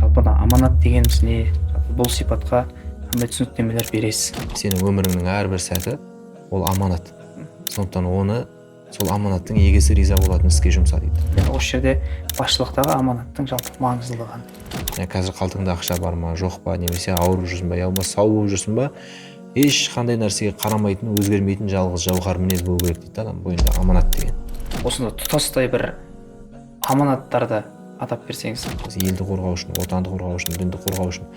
жалпы аманат дегеніміз не? Жалпы бұл сипатқа қандай түсініктемелер бересіз? Сенің өміріңнің әрбір сәті ол аманат. Сондықтан оны сол аманаттың егесі риза болатын іске жұмса дейді. Осы жерде басшылықтағы аманаттың жалпы маңыздылығы қандай? Қазір қалтаңда ақша бар ма, жоқ па, немесе ауырып жүрсің ба, я болмаса сау болып жүрсің ба, ешқандай нәрсеге қарамайтын, өзгермейтін жалғыз жауһар мінез болу керек дейді адам бойында аманат деген. Осында тұтастай бір аманаттарды атап берсеңіз. Елді қорғау үшін, отанды қорғау үшін, дінді қорғау үшін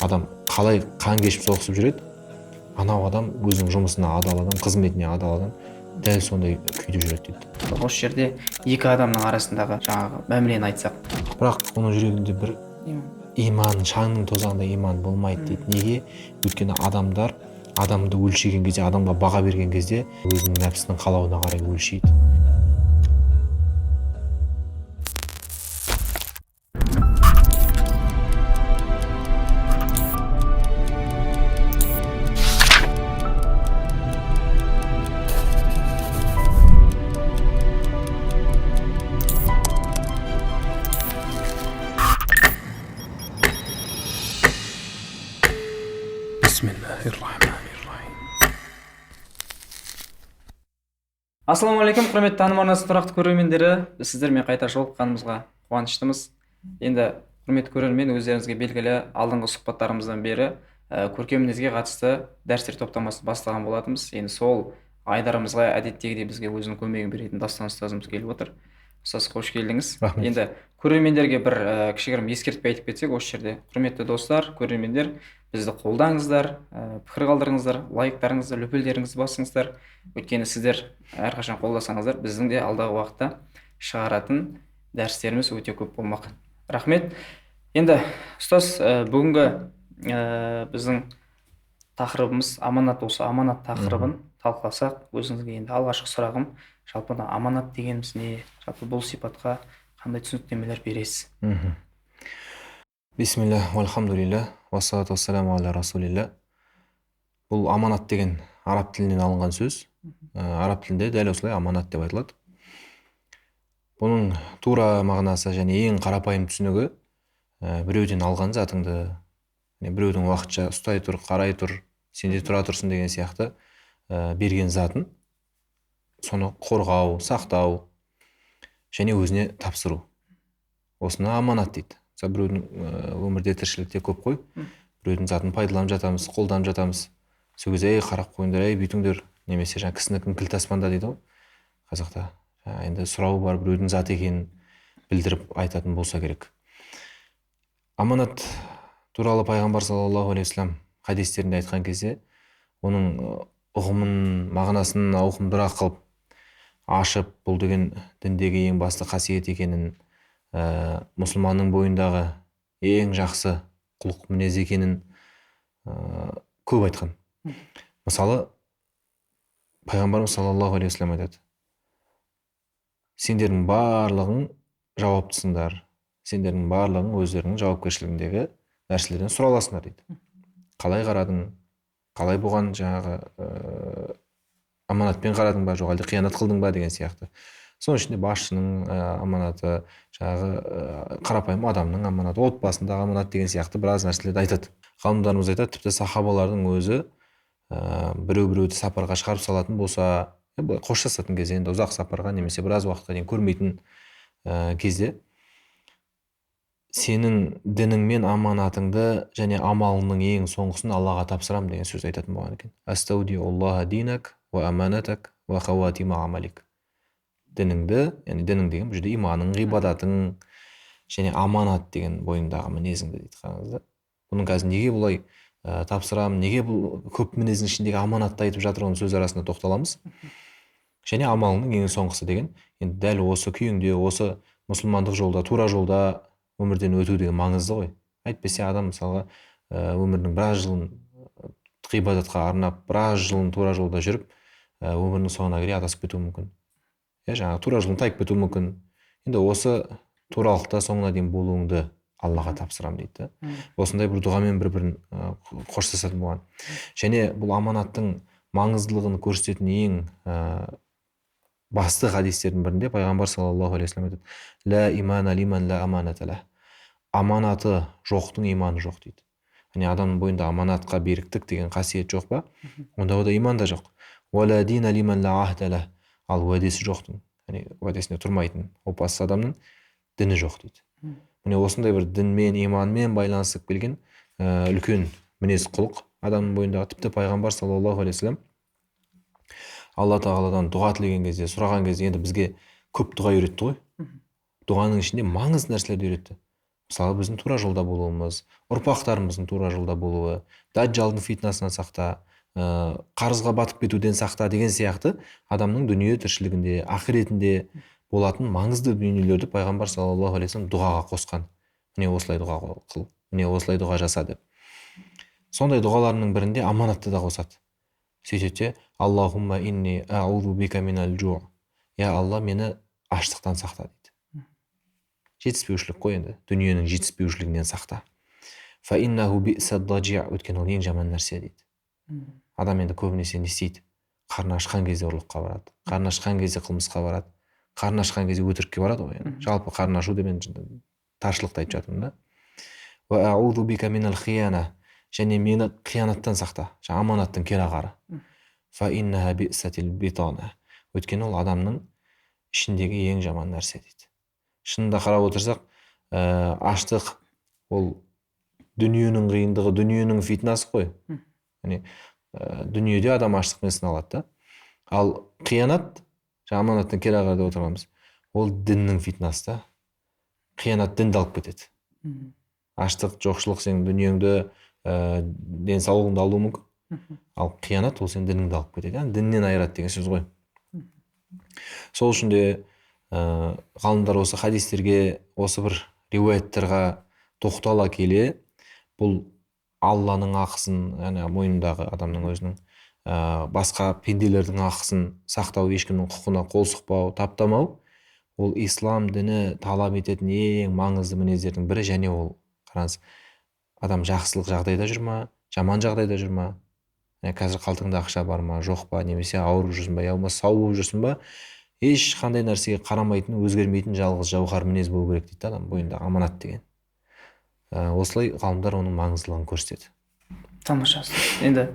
адам қалай қан кешіп соғысып жүреді, анау адам өзінің жұмысына адал адам, қызметіне адал адам дәл сондай күйде жүреді дейді. Осы жерде екі адамның арасындағы жаңағы мәмілені айтсақ, бірақ оның жүрегінде бір иман, шаңның тозағында иман болмайды дейді. Неге? Өйткені адамдар адамды өлшеген кезде, адамға баға берген кезде өзінің нәпсінің қалауына қарай өлшейді. Ассалаумағалейкум, құрметті таным арнасы тұрақты көрермендері, біз сіздермен қайта жолыққанымызға қуаныштымыз. Енді құрметті көрермен, өздеріңізге белгілі алдыңғы сұхбаттарымыздан бері көркем мінезге қатысты дәрістер топтамасын бастаған болатынбыз. Енді сол айдарымызға әдеттегідей бізге өзінің көмегін беретін Дастан ұстазымыз келіп отыр. Ұстаз, қош келдіңіз. Рахмет. Енді көрермендерге бір кішігірім ескертпе айтып кетсек, осы жерде құрметті достар, көрермендер, бізді қолдаңыздар, пікір қалдырыңыздар, лайктарыңызды, löпелдеріңізді басыңыздар. Өйткені сіздер әрқашан қолдасаңыздар, біздің де алдағы уақытта шығаратын дәрістеріміз өте көп болмақ. Рахмет. Енді ұстаз, бүгінгі біздің тақырыбымыз аманат. Осы аманат тақырыбын талқыласақ, өзіңізге енді алғашқы сұрағым, жалпы аманат дегеніміз не? Жалпы бұл сипатқа қандай түсініктемелер бересіз? Бисмилля, вальхамдулилля, вассалату вассаламу аля расулилля. Бұл аманат деген араб тілінен алынған сөз. Араб тілінде дәл осылай аманат деп айтылады. Бұның тура мағынасы және ең қарапайым түсінігі біреуден алған затыңды, біреудің уақытша ұстай тұр, қарай тұр, сенде тұра тұрсын деген сияқты берген затын соны қорғау, сақтау және өзіне тапсыру. Осыны аманат дейді. Біреудің өмірде тіршілікте көп қой. Біреудің затын пайдаланып жатамыз, қолданып жатамыз. Сол кезде қарап қойыңдар, бүйтіңдер, немесе кісінікін кілт аспанда дейді ғой қазақта. Енді сұрау бар, біреудің заты екенін білдіріп айтатын болса керек. Аманат туралы пайғамбар саллаллаху алейхи вассалам хадистерінде айтқан кезде оның ұғымын, мағынасын ауқымдырақ қылып ашып, бұл деген діндегі ең басты қасиет екенін, мұсылманның бойындағы ең жақсы құлық мінез екенін көп айтқан. Мысалы, пайғамбарымыз саллаллаху алейхи вассалам айтады: сендердің барлығың жауаптысыңдар, сендердің барлығың өздерінің жауапкершілігіндегі нәрселерден сұраласыңдар дейді. Қалай қарадың, қалай бұған аманатпен қарадың ба, жоқ әлде қиянат қылдың ба деген сияқты. Соның ішінде басшының аманаты, қарапайым адамның аманаты, отбасындағы аманат деген сияқты біраз нәрселерді айтады. Ғалымдарымыз айтады, тіпті сахабалардың өзі біреуді сапарға шығарып салатын болса, қоштасатын кезде, енді ұзақ сапарға немесе біраз уақытқа дейін көрмейтін кезде, сенің дінің мен аманатыңды және амалыңның ең соңғысын Аллаға тапсырам деген сөз айтатын болған екен. Астаудиуллаха динак ва аманатак ва хаватима амалик. Дініңді, яғни дінің деген бұл жерде иманың, ғибадатың және аманат деген бойыңдағы мінезіңді дейді. Қараңыздар. Бұның қазір неге бұлай тапсырам, неге бұл көп мінездің ішіндегі аманатты айтып жатыр, оның сөз арасында тоқталамыз. Және амалының ең соңғысы деген, енді дәл осы күйіңде, осы мұсылмандық жолда, тура жолда өмірден өту деген маңызды ғой. Әйтпесе адам мысалға өмірінің біраз жылын ғибадатқа арнап, біраз жылын тура жолда жүріп, өмірінің соңына келе адасып кетуі мүмкін. Тура жолын тайып кетуі мүмкін. Енді осы туралықта соңына дейін болуыңды Аллаға тапсырам дейді. Осындай бір дұғамен бір-бірін қоштасатын болған. Және бұл аманаттың маңыздылығын көрсететін ең басты хадистердің бірінде пайғамбар саллаллаху алейхи вассалам айтады: ла имана лиман ла аманата лах. аманаты жоқтың иманы жоқ дейді. Яғни адамның бойында аманатқа беріктік деген қасиет жоқ па, онда иман да жоқ. Уәлә дина лиман ла ахда лах. Ал уәдесі жоқтың, яғни уәдесіне тұрмайтын опасыз адамның діні жоқ дейді. Міне осындай бір дінмен, иманмен байланысып келген үлкен мінез құлық адамның бойындағы. Тіпті пайғамбар саллаллаху алейхи вассалам алла тағаладан дұға тілеген кезде, сұраған кезде енді бізге көп дұға үйретті ғой. Дұғаның ішінде маңызды нәрселерді үйретті. Мысалы біздің тура жолда болуымыз, ұрпақтарымыздың тура жолда болуы, дәджалдың фитнасынан сақта, қарызға батып кетуден сақта деген сияқты адамның дүние тіршілігінде, ақиретінде болатын маңызды дүниелерді пайғамбар саллаллаху алейхи вассалам дұғаға қосқан. Міне осылай дұға қыл, міне осылай дұға жаса деп. Сондай дұғаларының бірінде аманатты да қосады. Сөйтеді, Аллахумма инни аузу бика минал жу. Я Алла, мені аштықтан сақта дейді. Жетіспеушілік қой енді, дүниенің жетіспеушілігінен сақта. Фа иннаху би'сад даджи', өйткені ол ең жаман нәрсе дейді. Адам енді көбінесе не істейді? Қарны ашқан кезде ұрлыққа барады, қарны ашқан кезде қылмысқа барады, қарны ашқан кезде өтірікке барады ғой. Жалпы қарны ашу деп мен таршылықты айтып жатырмын да. Ва аузу бика минал хияна, және мені қиянаттан сақта, аманаттың керағары. Фа иннаха би'сатил битана, өйткені ол адамның ішіндегі ең жаман нәрсе дейді. Шынында қарап отырсақ, аштық ол дүниенің қиындығы, дүниенің фитнасы қой. Дүниеде адам аштықпен сыналады да. Ал қиянат, аманаттың керағары деп отырғанымыз, ол діннің фитнасы да. Қиянат дінді алып кетеді. Аштық, жоқшылық сенің дүниеңді, денсаулығыңды алуы мүмкін. Ал қиянат ол сенің дініңді алып кетеді. Яғни діннен айырады деген сөз ғой. Сол үшін де ғалымдар осы хадистерге, осы бір риуаяттарға тоқтала келе, бұл Алланың ақысын, яғни мойнындағы адамның өзінің басқа пенделердің ақысын сақтау, ешкімнің құқығына қол сұқпау, таптамау, ол ислам діні талап ететін ең маңызды мінездердің бірі. Және ол, қараңыз, адам жақсылық жағдайда жүр ма, жаман жағдайда жүр ма, қазір қалтыңда ақша бар ма, жоқ па, немесе ауырып жүрсің ба, яғни сау болып жүрсің ба, ешқандай нәрсеге қарамайтын, өзгермейтін жалғыз жауһар мінез болу керек дейді адам бойында, аманат деген. Осылай ғалымдар оның маңыздылығын көрсетеді. Тамаша. Енді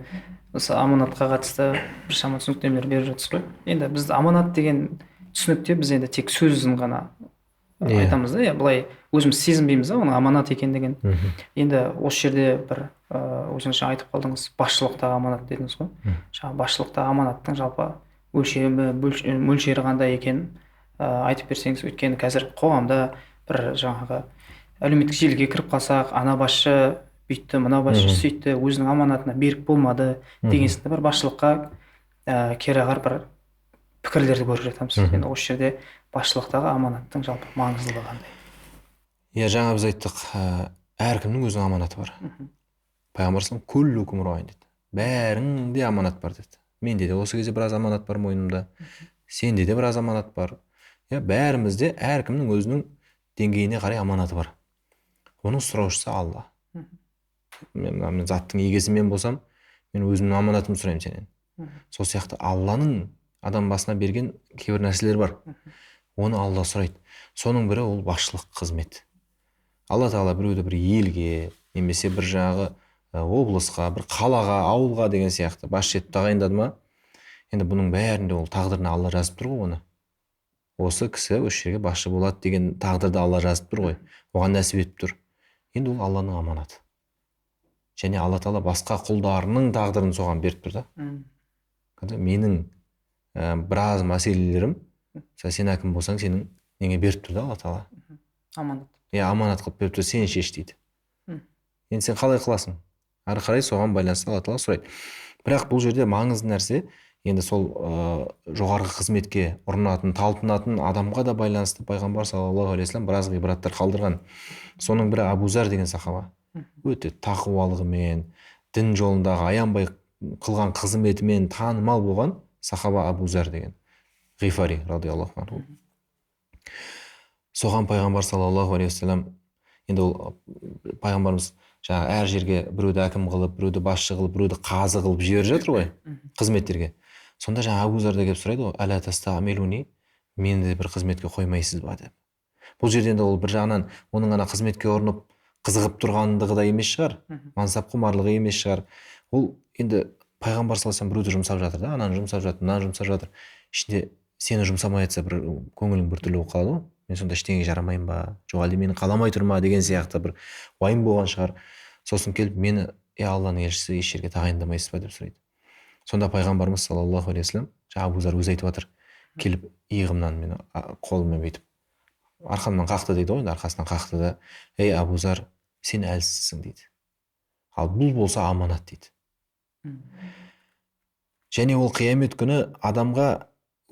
осы аманатқа қатысты біршама түсініктемелер беріп жатсыз ғой. Енді біз аманат деген түсінікте біз енді тек сөзін ғана айтамыз да, былай өзіміз сезінбейміз да оның аманат екендігін. Енді осы жерде бір өзіңіз айтып қалдыңыз, басшылықтағы аманат дедіңіз ғой. Жаңағы басшылықтағы аманаттың жалпы мөлшері қандай екенін айтып берсеңіз. Өйткені қазір қоғамда бір жаңағы әлеуметтік желіге кіріп қалсақ, ана басшы бүйтті, мына басшы сөйтті, өзінің аманатына берік болмады деген сынды бір басшылыққа керағар бір пікірлерді көріп жатамыз. Енді осы жерде басшылықтағы аманаттың жалпы маңыздылығы қандай? Жаңа біз айттық, әркімнің өзінің аманаты бар. Пайғамбар саллаллаху алейхи вассалам күллукум раин деді. Бәріңде аманат бар деді. Менде де осы кезде біраз аманат бар мойнымда, сенде де біраз аманат бар. Бәрімізде әркімнің өзінің деңгейіне қарай аманаты бар. Оның сұраушысы Алла. Мен заттың егесі мен болсам, мен өзімнің аманатымды сұраймын сенен. Сол сияқты Алланың адам басына берген кейбір нәрселер бар. Оны Алла сұрайды. Соның бірі ол басшылық қызмет. Алла тағала біреуді бір елге, немесе бір жаңағы облысқа, бір қалаға, ауылға деген сияқты басшы етіп тағайындады ма, енді бұның бәрінде ол тағдырына Алла жазып тұр ғой оны. Осы кісі осы жерге басшы болады деген тағдырды Алла жазып тұр ғой. Оған нәсіп етіп тұр. Енді ол Алланың аманаты. Және Алла тағала басқа құлдарының тағдырын соған беріп тұр да. Менің біраз мәселелерім, сен әкім болсаң, сенің неге беріп тұр да Алла тағала. Аманат. Аманат қылып беріп тұр, сен шеш дейді. Енді сен қалай қыласың? Ары қарай соған байланысты Алла тағала сұрайды. Бірақ бұл жерде маңызды нәрсе, енді сол жоғарғы қызметке ұрынатын, талпынатын адамға да байланысты пайғамбар саллаллаху алейхи вассалам біраз ғибраттар қалдырған. Соның бірі Абу Зар деген сахаба. Өте тақуалығымен, дін жолындағы аянбай қылған қызметімен танымал болған сахаба Абу Зар деген Ғифари радиаллаху анху. Соған пайғамбар саллаллаху алейхи вассалам, енді ол пайғамбарымыз жаңағы әр жерге біреуді әкім қылып, біреуді басшы қылып, біреуді қазы қылып жіберіп жатыр ғой қызметтерге. Сонда жаңа Абу Зар келіп сұрайды ғой, әла тастамилуни, мені де бір қызметке қоймайсыз ба деп. Бұл жерде енді ол бір жағынан оның ана қызметке ұрынып қызығып тұрғандығы да емес шығар, мансап құмарлығы емес шығар. Ол енді пайғамбар саллаллаху алейхи біреуді жұмсап жатыр да, ананы жұмсап жатыр, мынаны жұмсап жатыр. Ішінде сені жұмсамай жатса бір көңілің біртүрлі болып қалады ғой. Мен сонда ештеңеге жарамайын ба, жоқ әлде мені қаламай тұр ма деген сияқты бір уайым болған шығар. Сосын келіп мені Алланың елшісі еш жерге тағайындамайсыз ба деп сұрайды. Сонда пайғамбарымыз саллаллаху алейхи вассалам, жаңа Абу Зар өзі айтып жатыр, келіп иығымнан мені қолыммен бүйтіп арқамнан қақты дейді ғой, арқасынан қақты да, ей Абу Зар, сен әлсізсің дейді. Ал бұл болса аманат дейді. Және ол қиямет күні адамға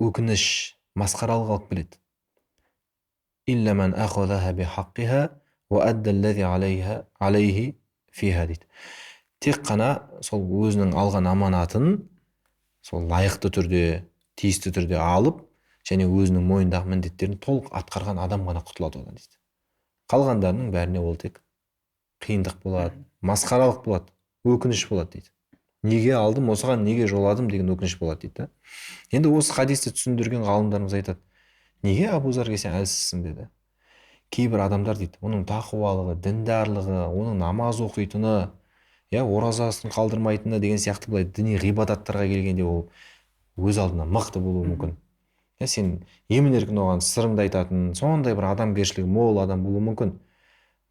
өкініш, масқаралық алып келеді. Илля ман ахазаха бихаққиха ва адда аллази алейхи фиха дейді. Тек қана сол өзінің алған аманатын сол лайықты түрде, тиісті түрде алып, және өзінің мойнындағы міндеттерін толық атқарған адам ғана құтылады одан дейді. Қалғандарының бәріне ол тек қиындық болады, масқаралық болады, өкініш болады дейді. Неге алдым, осыған неге жоладым деген өкініш болады дейді. Енді осы хадисті түсіндірген ғалымдарымыз айтады, неге Абу Зарге сен әлсізсің деді. Кейбір адамдар дейді, оның тақуалығы, діндарлығы, оның намаз оқитыны, оразасын қалдырмайтыны деген сияқты былай діни ғибадаттарға келгенде ол өз алдына мықты болуы мүмкін. Сен емін-еркін оған сырыңды айтатын, сондай бір адамгершілігі мол адам болуы мүмкін.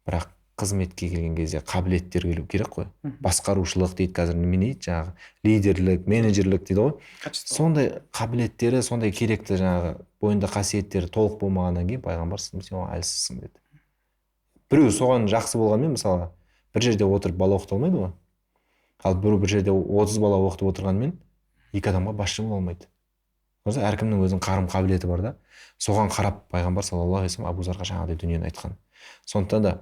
Бірақ қызметке келген кезде қабілеттер келу керек қой. Басқарушылық дейді қазір, немене дейді жаңағы, лидерлік, менеджерлік дейді ғой. Сондай қабілеттері, сондай керекті жаңағы бойында қасиеттері толық болмағаннан кейін пайғамбар сен әлсізсің деді. Біреу соған жақсы болғанмен, мысалы, бір жерде отырып бала оқыта алмайды ғой. Ал бір жерде 30 бала оқытып отырғанмен, екі адамға басшы бола алмайды. Әркімнің өзінің қарым қабілеті бар да. Соған қарап пайғамбар саллаллаху алейхи вассалам Абу Зарға жаңағыдай дүниені айтқан. Сондықтан да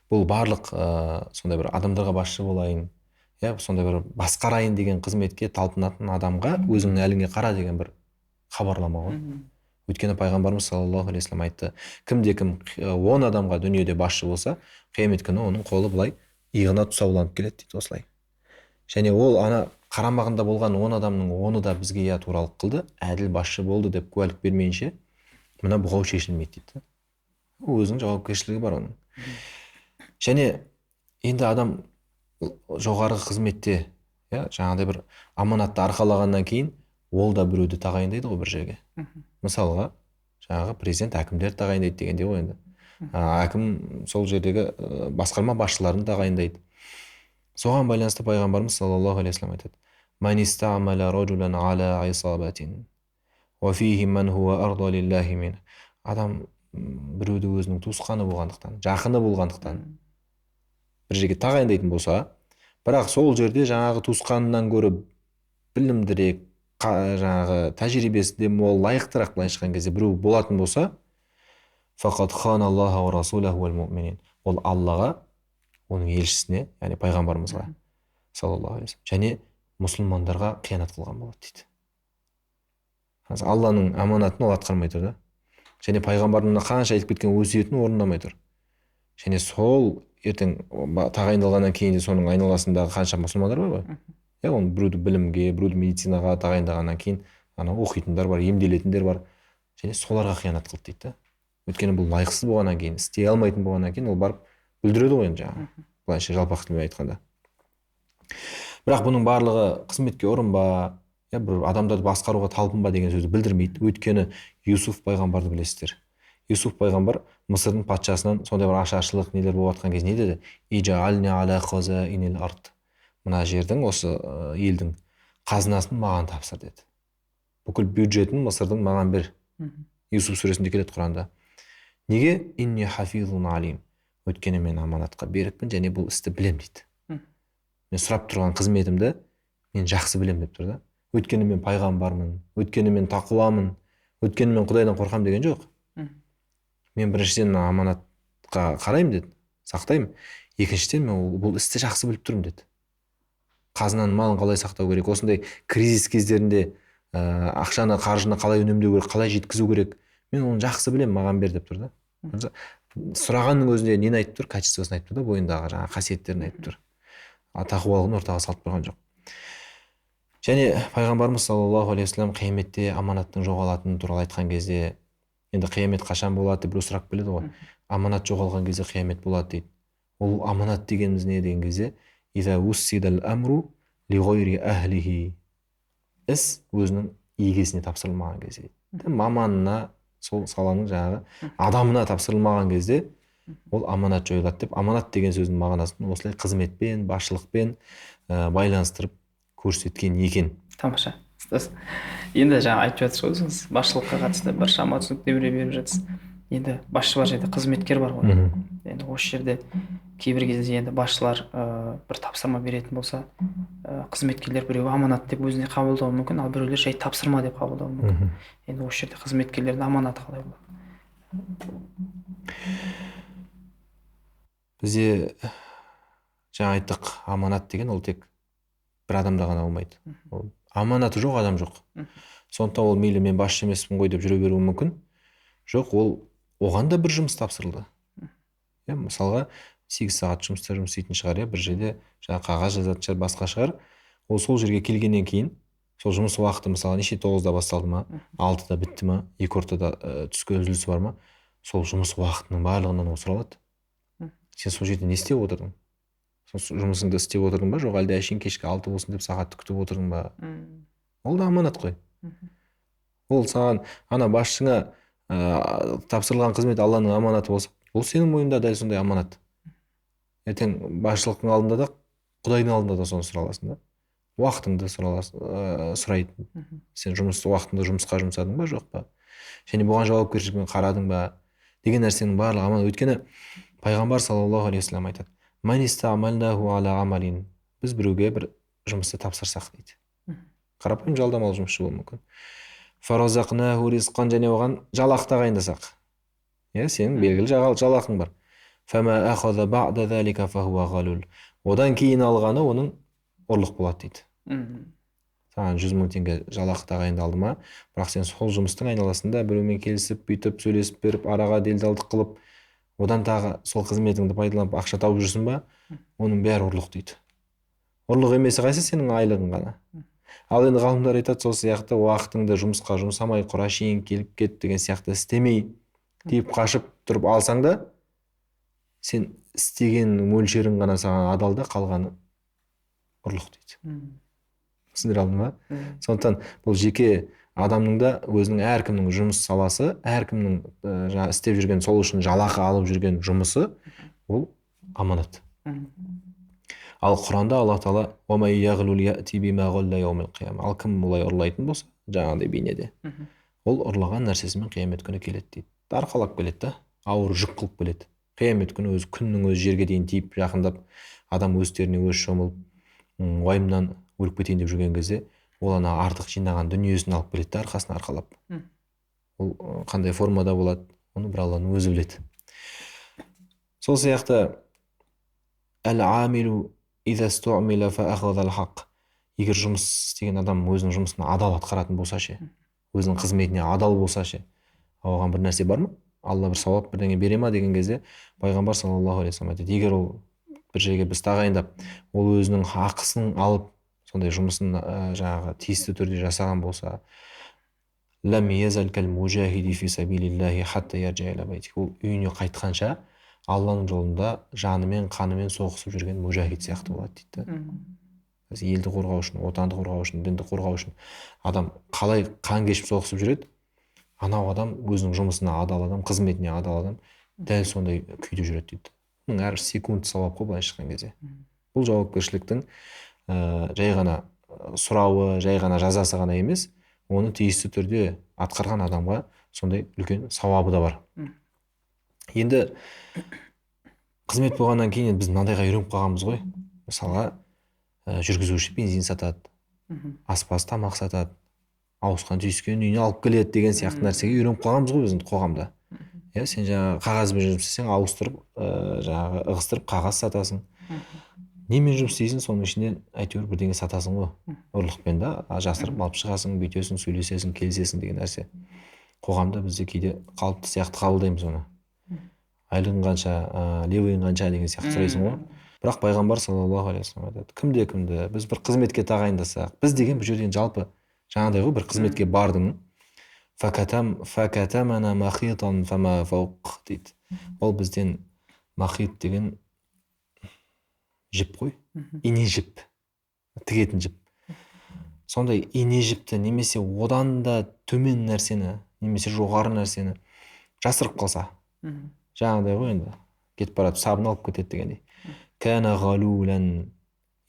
бұл барлық сондай бір адамдарға басшы болайын, сондай бір басқарайын деген қызметке талпынатын адамға өзіңнің әліңе қара деген бір хабарлама ғой. Өйткені пайғамбарымыз саллаллаху алейхи вассалам айтты, кімде-кім 10 адамға дүниеде басшы болса, қиямет күні оның қолы былай иығына тұсауланып келеді дейді осылай. Және ол ана қарамағында болған 10 адамның 10-ы да бізге туралық қылды, әділ басшы болды деп куәлік бермейінше, мына бұғау шешілмейді дейді. Өзінің жауапкершілігі бар оның. Және енді адам жоғарғы қызметте, жаңағыдай бір аманатты арқалағаннан кейін, ол да біреуді тағайындайды ғой бір жерге. Мысалға, жаңағы президент әкімдер тағайындайды дегенде ғой енді. Әкім сол жердегі басқарма басшыларын тағайындайды. Соған байланысты пайғамбарымыз саллаллаху алейхи вассалам айтады: "Ман истамала раджулан ала исабатин ва фихи ман хуа арда лиллахи мин." Адам біреуді өзінің туысқаны болғандықтан, жақыны болғандықтан бір жерге тағайындайтын болса, бірақ сол жерде жаңағы туысқанынан гөрі білімдірек, жаңағы тәжірибесі мол, лайықтырақ, былайша айтқан кезде біреу болатын болса, фақат хан Аллаха ва расулаху вал муъминин. Ол Аллаға, оның елшісіне, яғни пайғамбарымызға саллаллаху алейхи вассалам, және мұсылмандарға қиянат қылған болады дейді. Алланың аманатын ол атқармай тұр да. Және пайғамбардың қанша айтып кеткен өсиетін орындамай тұр. Және сол ертең тағайындалғаннан кейін де соның айналасындағы қанша мұсылмандар бар ғой. Оны біреуді білімге, біреуді медицинаға тағайындағаннан кейін оқитындар бар, емделетіндер бар. Және соларға қиянат қылды дейді. Өйткені бұл лайықсыз болғаннан кейін, істей алмайтын болғаннан кейін ол барып бүлдіреді ғой енді жаңағы. Былайша жалпақ тілмен айтқанда. Бірақ бұның барлығы қызметке ұрынба, бір адамдарды басқаруға талпынба деген сөзді білдірмейді. Өйткені Юсуф пайғамбарды білесіздер. Юсуф пайғамбар Мысырдың патшасынан сондай бір ашаршылық нелер болып жатқан кезде не деді? Иджаални аля хазаинил ард. Мына жердің, осы елдің қазынасын маған тапсыр деді. Бүкіл бюджетін Мысырдың маған бер. Юсуф сүресінде келеді Құранда. Неге? Инни хафизун алим. Өйткені мен аманатқа берікпін және бұл істі білем дейді. Мен сұрап тұрған қызметімді мен жақсы білем деп тұр да. Өйткені мен пайғамбармын, өйткені мен тақуамын, өйткені мен Құдайдан қорқам деген жоқ. Мен біріншіден аманатқа қараймын деді, сақтаймын. Екіншіден мен бұл істі жақсы біліп тұрмын деді. Қазынаның малын қалай сақтау керек, осындай кризис кездерінде ақшаны, қаржыны қалай үнемдеу керек, қалай жеткізу керек, мен оны жақсы білем, маған бер деп тұр да. Сұрағанның өзінде нені айтып тұр? Качествосын айтып тұр да, бойындағы жаңағы қасиеттерін айтып тұр. Тақуалығын ортаға салып тұрған жоқ. Және пайғамбарымыз саллаллаху алейхи вассалам қияметте аманаттың жоғалатыны туралы айтқан кезде, енді қиямет қашан болады деп біреу сұрап келеді ғой. аманат жоғалған кезде қиямет болады дейді. Ол аманат дегеніміз не деген кезде иза уссидал амру ли гойри ахлихи, іс өзінің иегесіне тапсырылмаған кезде, маманына, сол саланың жаңағы адамына тапсырылмаған кезде ол аманат жойылады деп, аманат деген сөздің мағынасын осылай қызметпен, басшылықпен байланыстырып көрсеткен екен. Тамаша. Енді жаңа айтып жатырсыз ғой өзіңіз, басшылыққа қатысты біршама түсініктеме беріп жатсыз. Енді басшы бар жерде қызметкер бар ғой. Енді осы жерде кейбір кезде енді басшылар бір тапсырма беретін болса, қызметкерлер біреуі аманат деп өзіне қабылдауы мүмкін, ал біреулер жай тапсырма деп қабылдауы мүмкін. Енді осы жерде қызметкерлердің аманаты қалай болады? Бізде жаңа айттық, аманат деген ол тек бір адамда ғана болмайды. Ол аманаты жоқ адам жоқ. Сондықтан ол мейлі мен басшы емеспін ғой деп жүре беруі мүмкін. Жоқ, ол оған да бір жұмыс тапсырылды. Мысалға 8 сағат жұмыс істейтін шығар, бір жерде жаңа қағаз жазатын шығар, басқа шығар. Ол сол жерге келгеннен кейін, сол жұмыс уақыты мысалы неше 9-да басталды ма, 6-да бітті ма, 2 ортада түскі үзіліс бар ма, сол жұмыс уақытының барлығынан ол сұралады. Сен сол жерде не істеп отырдың? Жұмысыңды істеп отырдың ба, жоқ әлде әшейін кешкі 6 болсын деп сағатты күтіп отырдың ба? Ол да аманат қой. Ол саған ана басшыңа тапсырылған қызмет Алланың аманаты болса, ол сенің мойнында дәл сондай аманат. Ертең басшылықтың алдында да, Құдайдың алдында да соны сұраласың да. Уақытыңды сұрайды. Сен жұмыс уақытыңды жұмысқа жұмсадың ба, жоқ па? Және бұған жауапкершілікпен қарадың ба? Деген нәрсенің барлығы аманат. Өйткені пайғамбар саллаллаху алейхи вассалам айтады: біз біреуге бір жұмысты тапсырсақ дейді. Қарапайым жалдамалы жұмысшы болуы мүмкін. Фаразақнаху ризқан, және оған жалақы тағайындасақ. Сенің белгілі жалақың бар. Фама ахаза ба'да залика фахуа галул. Одан кейін алғаны оның ұрлық болады дейді. Саған 100 мың теңге жалақы тағайындалды ма, бірақ сен сол жұмыстың айналасында біреумен келісіп, бүйтіп, сөйлесіп беріп, араға делдалдық қылып, одан тағы сол қызметіңді пайдаланып ақша тауып жүрсің ба, оның бәрі ұрлық дейді. Ұрлық емесі қайсы? Сенің айлығың ғана. Ал енді ғалымдар айтады, сол сияқты уақытыңды жұмысқа жұмсамай, құрашейін келіп кет деген сияқты істемей, тиіп қашып тұрып алсаң да, сен істеген мөлшерің ғана саған адал да, қалғаны ұрлық дейді. Түсіндіре алдым ба? Сондықтан бұл жеке адамның да өзінің әркімнің жұмыс саласы, әркімнің істеп жүрген, сол үшін жалақы алып жүрген жұмысы, ол аманат. Ал Құранда Аллах Тағала: ал кім олай ұрлайтын болса, жаңағыдай бейнеде, ол ұрлаған нәрсесімен қиямет күні келеді дейді. Арқалап келеді да, ауыр жүк қылып келеді. Қиямет күні өзі күннің өзі жерге дейін тиіп жақындап, адам өз теріне өзі шомылып, уайымнан өліп кетейін деп жүрген кезде, ол ана артық жинаған дүниесін алып келеді да, арқасына арқалап. Ол қандай формада болады, оны бір Алланың өзі біледі. Сол сияқты әл-амилу иза стуъмила фа ахазал хақ. Егер жұмыс істеген адам өзінің жұмысын адал атқаратын болса ше, өзінің қызметіне адал болса ше, оған бір нәрсе бар ма? Алла бір сауап бірдеңе бере ма деген кезде, пайғамбар саллаллаху алейхи вассалам айтады: егер ол бір жерге біз тағайындап, ол өзінің ақысын алып, сондай жұмысын жаңағы тиісті түрде жасаған болса, лам язал кал мужахиди фи сабилиллахи хатта ярджа иля байтихи. Ол үйіне қайтқанша Алланың жолында жанымен, қанымен соғысып жүрген мужахид сияқты болады дейді. Елді қорғау үшін, отанды қорғау үшін, дінді қорғау үшін адам қалай қан кешіп соғысып жүреді, анау адам өзінің жұмысына адал адам, қызметіне адал адам дәл сондай күйде жүреді дейді. Оның әр секунд сауап қой былай шыққан кезде. Бұл жауапкершіліктің жай ғана сұрауы, жай ғана жазасы ғана емес, оны тиісті түрде атқарған адамға сондай үлкен сауабы да бар. Енді қызмет болғаннан кейін біз мынандайға үйреніп қалғанбыз ғой. Мысалға жүргізуші бензин сатады, аспаз тамақ сатады, ауысқан түйіскен үйіне алып келеді деген сияқты нәрсеге үйреніп қалғанбыз ғой біздің қоғамда. Сен жаңағы қағазбен жұмыс істесең, ауыстырып, жаңағы ығыстырып қағаз сатасың. Немен жұмыс істейсің, соның ішінен әйтеуір бірдеңе сатасың ғой. Ұрлықпен да жасырып алып шығасың, бүйтесің, сөйлесесің, келісесің деген нәрсе. Қоғамда бізде кейде қалыпты сияқты қабылдаймыз оны. Айлығың қанша, левыйың қанша деген сияқты сұрайсың ғой. Бірақ пайғамбар саллаллаху алейхи вассалам айтады: кімде біз бір қызметке тағайындасақ, біз деген бұл жерден жалпы жаңағыдай ғой, бір қызметке бардың, فكتمنا مخيطا فما فوق дейді. Ол бізден махит деген жіп қой, ине жіп, тігетін жіп. Сондай ине жіпті немесе одан да төмен нәрсені, немесе жоғары нәрсені жасырып қалса, жаңағыдай ғой енді, кетіп барады, сабын алып кетеді дегендей. Кәна ғалулан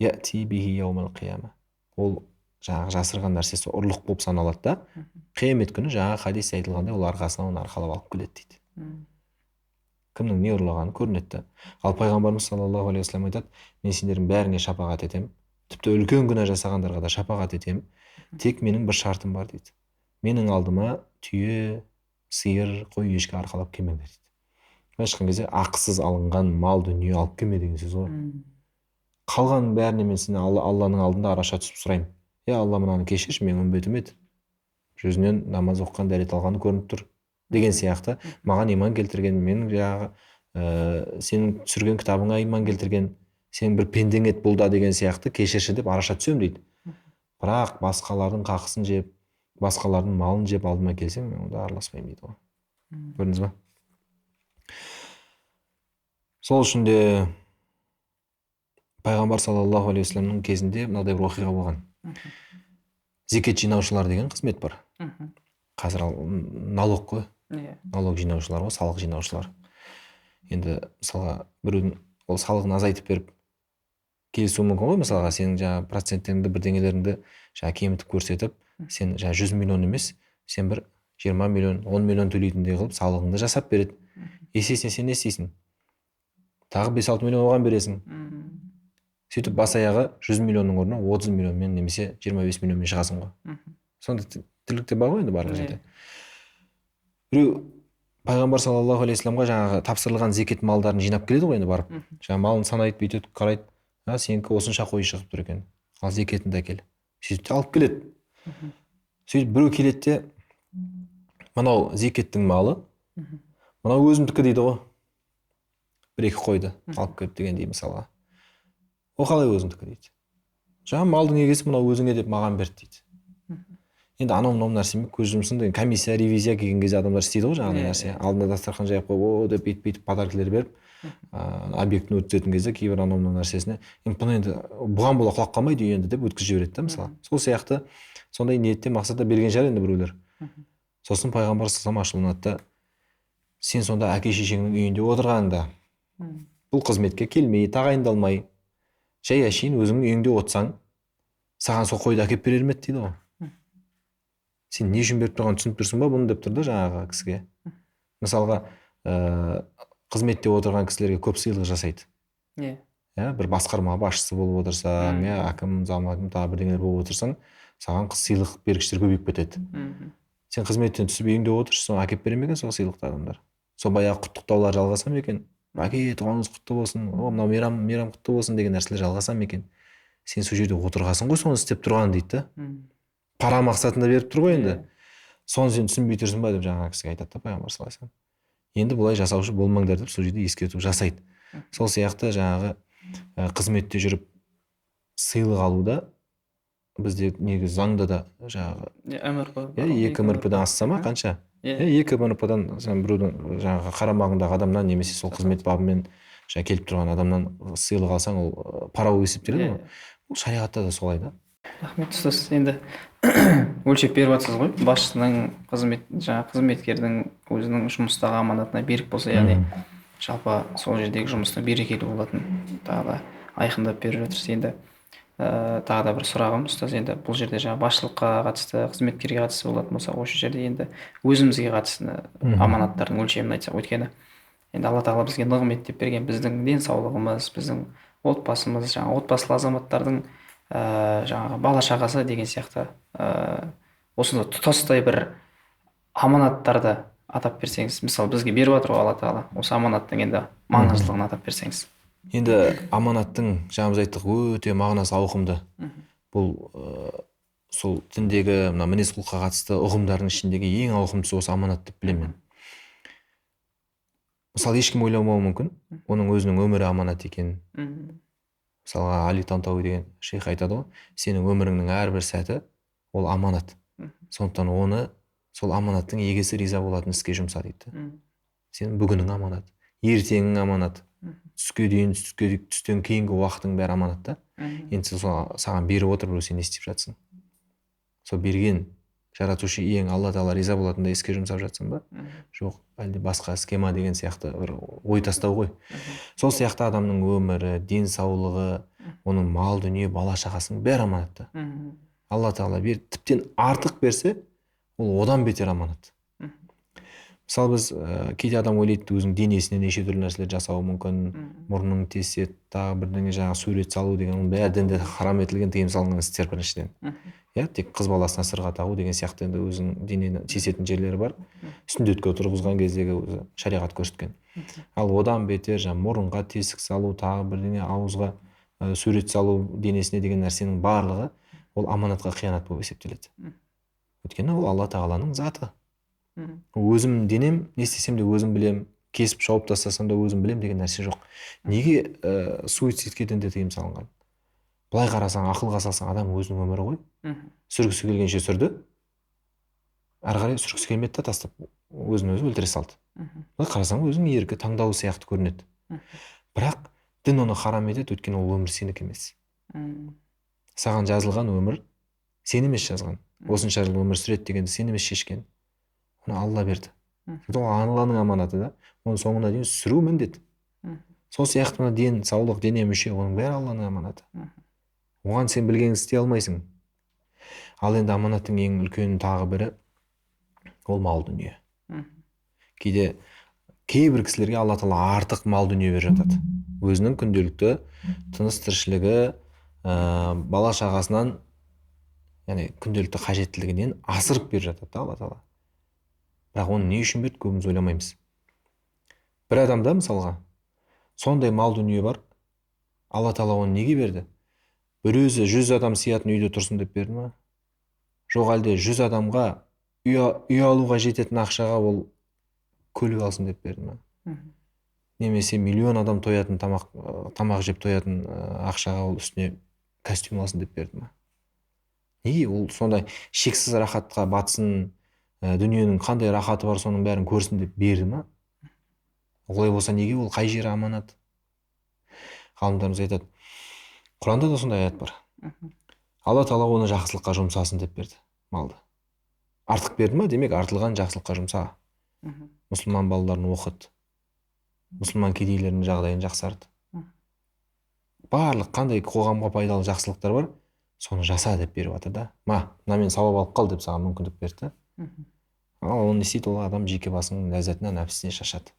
яти бихи яумал қияма. Ол жаңағы жасырған нәрсесі ұрлық болып саналады да, қиямет күні жаңағы хадисте айтылғандай ол арқасынан оны арқалап алып келеді дейді. Кімнің не ұрлағаны көрінеді. Ал пайғамбарымыз саллаллаху алейхи вассалам айтады, мен сендердің бәріне шапағат етемін, тіпті үлкен күнә жасағандарға да шапағат етемін, тек менің бір шартым бар дейді. Менің алдыма түйе, сиыр, қой, ешкі арқалап келмеңдер дейді. Былайша айтқан кезде ақысыз алынған мал дүние алып келме деген сөз ғой. Қалған бәріне мен сені Алланың алдында араша түсіп сұраймын. Алла, мынаны кешірші, мен үмбетім еді, жүзінен намаз оқыған дәрет алғаны көрініп тұр деген сияқты, маған иман келтірген, менің жаңағы сенің түсірген кітабыңа иман келтірген, сенің бір пендең ет бұл да деген сияқты кешірші деп араша түсемін дейді. Бірақ басқалардың қақысын жеп, басқалардың малын жеп алдыма келсең, мен онда араласпаймын дейді ғой. Көрдіңіз ба? Сол үшін де пайғамбар саллаллаху алейхи вассаламның кезінде мынадай бір оқиға болған. Зекет жинаушылар деген қызмет бар. Қазір налог қой. Налог жинаушылар ғой, салық жинаушылар. Енді мысалға біреудің ол салығын азайтып беріп келісуі мүмкін ғой, мысалға сенің жаңа проценттеріңді, бірдеңелеріңді жаңа кемітіп көрсетіп, сен жаңа 100 миллион емес, сен бір 20 миллион, 10 миллион төлейтіндей қылып салығыңды жасап береді. Есесіне сен не істейсің? Тағы 5-6 миллион оған бересің. Сөйтіп бас аяғы 100 миллионның орнына 30 миллионмен немесе 25 миллионмен шығасың ғой. Сонда тірлікте бар ғой енді барлық жерде. Біреу пайғамбар саллаллаху алейхи вассаламға жаңағы тапсырылған зекет малдарын жинап келеді ғой енді барып. Жаңа малын санайды, бүйтеді, қарайды. Сенікі осынша қой шығып тұр екен. Ал зекетіңді әкел. Сөйтіп алып келеді. Сөйтіп біреу келеді де, мынау зекеттің малы, мынау өзімдікі дейді ғой. Бір-екі қойды алып келіп дегендей мысалға. О қалай өзіңдікі дейді. Жаңа малдың егесі мынау өзіңе деп маған берді дейді. Енді анау нәрсемен көз жұмсын деген комиссия, ревизия келген кезде адамдар істейді ғой жаңағыдай нәрсе. Алдында дастархан жайып қойып, о деп бүйтіп подаркілер беріп, объектіні өткізетін кезде кейбір анау нәрсесіне, енді бұған бола құлақ қалмайды енді деп өткізіп жібереді да мысалы. Сол сияқты сондай ниетте мақсатта берген шығар енді біреулер. Сосын пайғамбар саллаллаху алейхи вассалам ашуланады да, сен сонда әке шешеңнің үйінде отырғанда бұл қызметке келмей, тағайындалмай, жай әшейін өзіңнің үйіңде отырсаң, саған сол қойды әкеп берер ме еді дейді ғой. Сен не үшін беріп тұрғанын түсініп тұрсың ба бұны деп тұрды жаңағы кісіге. Мысалға қызметте отырған кісілерге көп сыйлық жасайды. Бір басқарма басшысы болып отырсаң, әкім, замагім, тағы бірдеңелер болып отырсаң, саған сыйлық бергіштер көбейіп кетеді. Сен қызметтен түсіп үйіңде отырсың, соны әкеп бере ме екен сол сыйлықты адамдар? Сол баяғы құттықтаулар жалғаса ма екен? Әке, туғаныңыз құтты болсын, мынау мейрам құтты болсын деген нәрселер жалғаса ма екен? Сен сол жерде отырғасың ғой, соны істеп тұрған дейді. Пара мақсатында беріп тұр ғой енді. Соны сен түсінбей тұрсың ба деп жаңағы кісіге айтады да пайғамбар саллаллаху алейхи вассалам. Енді бұлай жасаушы болмаңдар деп сол жерде ескерту жасайды. Сол сияқты жаңағы қызметте жүріп сыйлық алуда бізде негізі заңда да жаңағы 2 МРП-дан асса ма қанша? 2 МРП-дан сен біреудің жаңағы қарамағындағы адамнан немесе сол қызмет бабымен келіп тұрған адамнан сыйлық алсаң, ол пара болып есептеледі ғой. Бұл шариғатта да солай да. Рахмет ұстаз. Енді өлшеп беріп жатсыз ғой, басшының қызметкердің өзінің жұмыстағы аманатына берік болса, яғни жалпы сол жердегі жұмыстың берекелі болатынын тағы да айқындап беріп жатырсыз. Енді тағы да бір сұрағым ұстаз, енді бұл жерде жаңағы басшылыққа қатысты, қызметкерге қатысты болатын болса, осы жерде енді өзімізге қатысты аманаттардың өлшемін айтсақ, өйткені енді Алла тағала бізге нығмет деп берген біздің денсаулығымыз, біздің отбасымыз, жаңағы отбасылы азаматтардың жаңағы бала шағасы деген сияқты осында тұтастай бір аманаттарды атап берсеңіз, мысалы бізге беріп жатыр ғой Алла тағала, осы аманаттың енді маңыздылығын атап берсеңіз. Енді аманаттың жаңа біз айттық өте мағынасы ауқымды. Бұл сол діндегі мына мінез құлыққа қатысты ұғымдардың ішіндегі ең ауқымдысы осы аманат деп білемін. Мысалы ешкім ойламауы мүмкін, оның өзінің өмірі аманат екенін. Мысалға Али Тантауи деген шейх айтады ғой, сенің өміріңнің әрбір сәті ол аманат. Сондықтан оны сол аманаттың егесі риза болатын іске жұмса дейді. Сенің бүгінің аманат, ертеңің аманат, түске дейін, түстен кейінгі уақытың бәрі аманат та. Енді саған беріп отыр, біреу, сен не істеп жатсың? Сол берген жаратушы иең Алла тағала риза болатындай іске жұмсап жатсың ба? Жоқ, әлде басқа схема деген сияқты бір ой тастау ғой. Сол сияқты адамның өмірі, денсаулығы, оның мал дүние, бала шағасының бәрі аманат та. Алла тағала тіптен артық берсе, ол одан бетер аманат. Мысалы біз кейде адам ойлайды, өзінің денесіне неше түрлі нәрселер жасауы мүмкін, мұрнын тесет, тағы бірдеңе жаңа сурет салу деген, оның бәрі дінде харам етілген, тыйым салынған істер біріншіден. Тек қыз баласына сырға тағу деген сияқты енді өзінің денені тесетін жерлері бар. Сүндетке отырғызған кездегі өзі шариғат көрсеткен. Ал одан бетер мұрынға тесік салу, тағы бірдеңе ауызға сурет салу, денесіне деген нәрсенің барлығы ол аманатқа қиянат болып есептеледі. Өйткені ол Алла тағаланың заты. Өзім денем, не істесем де өзім білем, кесіп шауып тастасам да өзім білем деген нәрсе жоқ. Неге суицидке дінде тыйым салынған? Былай қарасаң, ақылға салсаң, адам өзінің өмірі ғой. Сүргісі келгенше сүрді, әрі қарай сүргісі келмеді де тастап, өзін өзі өлтіре салды. Былай қарасаң, өзінің еркі, таңдауы сияқты көрінеді. Бірақ дін оны харам етеді, өйткені ол өмір сенікі емес. Саған жазылған өмір сен емес жазған. Осынша жыл өмір сүреді дегенді сен емес шешкен. Оны Алла берді. Ол Алланың аманаты да. Оны соңына дейін сүру міндет. Сол сияқты мына ден, саулық, дене мүше, оның бәрі Алланың аманаты. Оған сен білгеніңді істей алмайсың. Ал енді аманаттың ең үлкен тағы бірі ол мал дүние. Кейде кейбір кісілерге Алла тағала артық мал дүние беріп жатады. Өзінің күнделікті тыныс тіршілігі, бала шағасынан, яғни күнделікті қажеттілігінен асырып беріп жатады Алла тағала. Бірақ оны не үшін берді, көбіміз ойламаймыз. Бір адамда мысалға сондай мал дүние бар, Алла тағала оны неге берді? Бір өзі 100 адам сиятын үйде тұрсын деп берді ма? Жоқ, әлде 100 адамға үй алуға жететін ақшаға ол көлік алсын деп берді ма? Немесе миллион адам тоятын тамақ жеп тоятын ақшаға ол үстіне костюм алсын деп берді ма? Неге ол сондай шексіз рахатқа батсын, дүниенің қандай рахаты бар соның бәрін көрсін деп берді ма? Олай болса неге ол қай жері аманат? Ғалымдарымыз айтады, Құранда да сондай аят бар. Алла тағала оны жақсылыққа жұмсасын деп берді, малды. Артық берді ма? Демек артылған жақсылыққа жұмса. Мұсылман балаларын оқыт, мұсылман кедейлердің жағдайын жақсарт. Барлық қандай қоғамға пайдалы жақсылықтар бар, соны жаса деп беріп жатыр да. Мына мен сауап алып қал деп саған мүмкіндік берді. Ал оны істейді, ол адам жеке басының ләззатына, нәпсісіне шашады.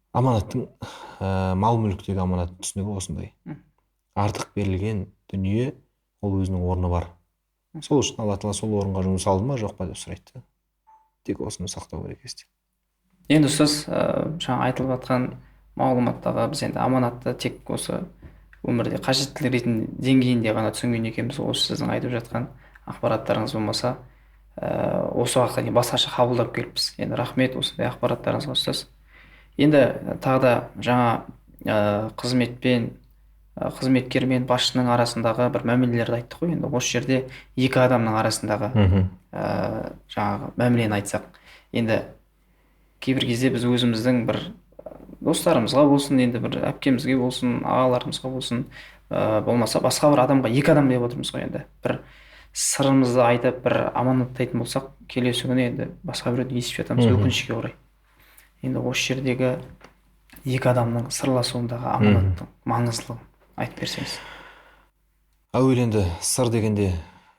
Аманаттың мал мүліктегі аманат түсінігі осындай. Артық берілген дүние ол өзінің орны бар. Сол үшін Алла тағала сол орынға жұмсалды ма жоқ па деп сұрайды. Тек осыны сақтау керек есте. Енді ұстаз, жаңа айтылып жатқан мағлұматтағы біз енді аманатты тек осы өмірде қажеттілік ретінде деңгейінде ғана түсінген екенбіз. Осы сіздің айтып жатқан ақпараттарыңыз болмаса, осы уақытқа дейін басқаша қабылдап келіппіз. Енді рахмет осындай ақпараттарыңызға ұстаз. Енді тағы да жаңа қызметкер мен басшының арасындағы бір мәмілелерді айттық қой. Енді осы жерде екі адамның арасындағы жаңағы мәмілені айтсақ, енді кейбір кезде біз өзіміздің бір достарымызға болсын, енді бір әпкемізге болсын, ағаларымызға болсын, болмаса басқа бір адамға, екі адам деп отырмыз ғой, енді бір сырымызды айтып, бір аманаттайтын болсақ, келесі күні енді басқа біреуді естіп жатамыз, өкінішке орай. Енді осы жердегі екі адамның сырласуындағы аманаттың маңыздылығын айтып берсеңіз. Әуел енді сыр дегенде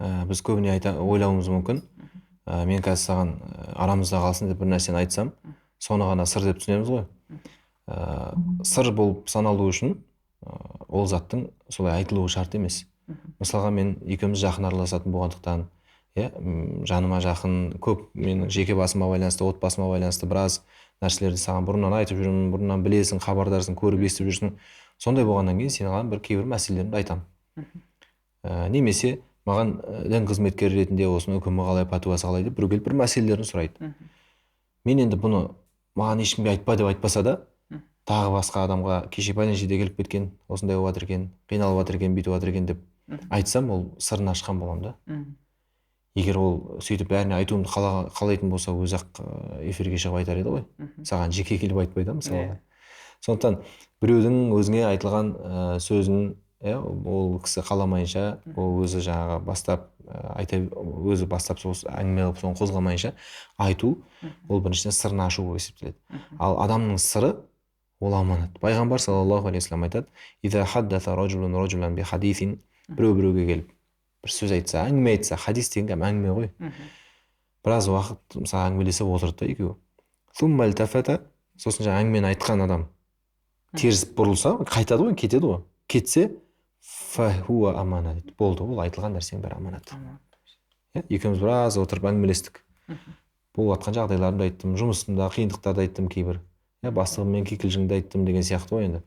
біз көбіне ойлауымыз мүмкін. Мен қазір саған арамызда қалсын деп бір нәрсені айтсам, соны ғана сыр деп түсінеміз ғой. Сыр болып саналу үшін ол заттың солай айтылуы шарт емес. Мысалға мен екеуміз жақын араласатын болғандықтан, жаныма жақын, көп менің жеке басыма байланысты, отбасыма байланысты біраз нәрселерді саған бұрыннан айтып жүрмін, бұрыннан білесің, хабардарсың, көріп естіп жүрсің. Сондай болғаннан кейін саған бір кейбір мәселелерді айтамын. Немесе маған дін қызметкері ретінде осыны үкімі қалай, пәтуасы қалай деп біреу келіп бір мәселелерін сұрайды. Мен енді бұны маған ешкімге айтпа деп айтпаса да, тағы басқа адамға кеше пәленшеде келіп кеткен, осындай болып жатыр екен, қиналып жатыр екен, бүйтіп жатыр екен деп айтсам, ол сырын ашқан боламын да. егер ол сөйтіп бәріне айтуымды қалайтын болса өзі ақ эфирге шығып айтар еді ғой. Саған жеке келіп айтпайды мысалға. Сондықтан біреудің өзіңе айтылған сөзін ол кісі қаламайынша, ол өзі жаңағы бастап өзі бастап сол әңгіме қылып соны қозғамайынша айту, ол біріншіден сырын ашу болып есептеледі. Ал адамның сыры ол аманат. Пайғамбар саллаллаху алейхи вассалам айтады: «Иза хаддаса раджулун раджулан би хадисин», біреуге келіп бір сөз айтса, әңгіме айтса, хадис деген әңгіме ғой. Біраз уақыт мысалы әңгімелесіп отырды да екеуі. Сумма ильтафата, сосын жаңағы әңгімені айтқан адам теріс бұрылса, қайтады ғой, кетеді ғой. Кетсе, фахуа амана дейді. Болды, ол айтылған нәрсенің бәрі аманат. Екеуміз біраз отырып әңгімелестік. Болып жатқан жағдайларымды айттым, жұмысымда қиындықтарды айттым кейбір. Бастығыммен кикілжіңді айттым деген сияқты ғой енді.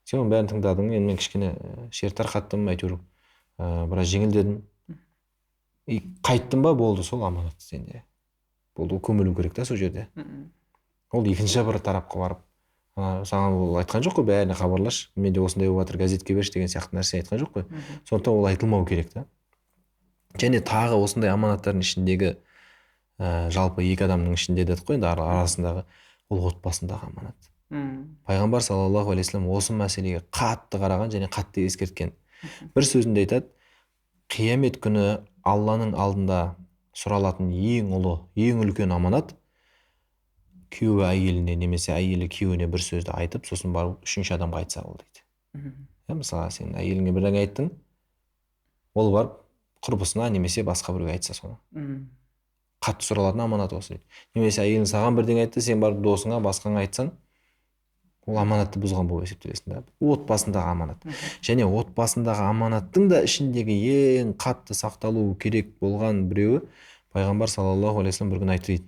Сен оның бәрін тыңдадың, енді мен кішкене шер тарқаттым, әйтеуір біраз жеңілдедім. Қайттым ба, болды, сол аманат сенде. Болды, ол көмілу керек та сол жерде. Ол екінші бір тарапқа барып, саған ол айтқан жоқ қой, бәріне хабарлаш, менде осындай болып жатыр, газетке берші деген сияқты нәрсе айтқан жоқ қой. Сондықтан ол айтылмау керек та. Және тағы осындай аманаттардың ішіндегі жалпы екі адамның ішінде дедік қой енді арасындағы, ол отбасындағы аманат. Пайғамбар саллаллаху алейхи вассалам осы мәселеге қатты қараған және қатты ескерткен. Бір сөзінде айтады: қиямет күні Алланың алдында сұралатын ең ұлы, ең үлкен аманат күйеуі әйеліне немесе әйелі күйеуіне бір сөзді айтып, сосын барып үшінші адамға айтса ол дейді. Мысалы сен әйеліңе бірдеңе айттың, ол барып құрбысына немесе басқа біреуге айтса соны. Қатты сұралатын аманат осы дейді. Немесе әйелің саған бірдеңе айтты, сен барып досыңа, басқаңа айтсаң, ол аманатты бұзған болып есептелесің да. Отбасындағы аманат. Және отбасындағы аманаттың да ішіндегі ең қатты сақталуы керек болған біреуі Пайғамбар саллаллаху алейхи вассалам бір күн айтты дейді.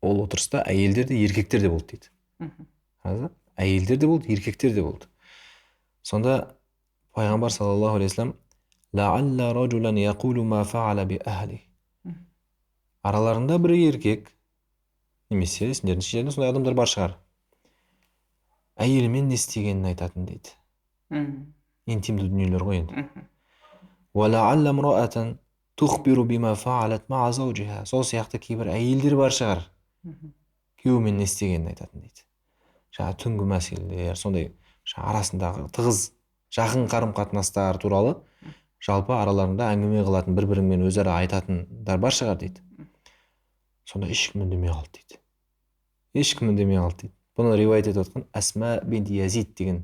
Ол отырыста әйелдер де еркектер де болды дейді. Әйелдер де болды, еркектер де болды. Сонда Пайғамбар саллаллаху алейхи вассалам: «Лаалла раджулан яқулу ма фаала би ахли». Араларында бір еркек, немесе сендердің іштерінде сондай адамдар бар шығар, әйелімен не істегенін айтатын дейді. Интимді дүниелер ғой енді. «Валаалла мраатан тухбиру бима фаалат ма заужиха». Сол сияқты кейбір әйелдер бар шығар, күйеуімен не істегенін айтатын дейді. Жаңа түнгі мәселелер, сондай арасындағы тығыз жақын қарым-қатынастар туралы жалпы араларында әңгіме қылатын, бір-біріңмен өзара айтатындар бар шығар дейді. Сонда ешкім үндемей қалды дейді. Ешкім үндемей қалды дейді. Бұны риуаят етіп отқан Асма бинт Язид деген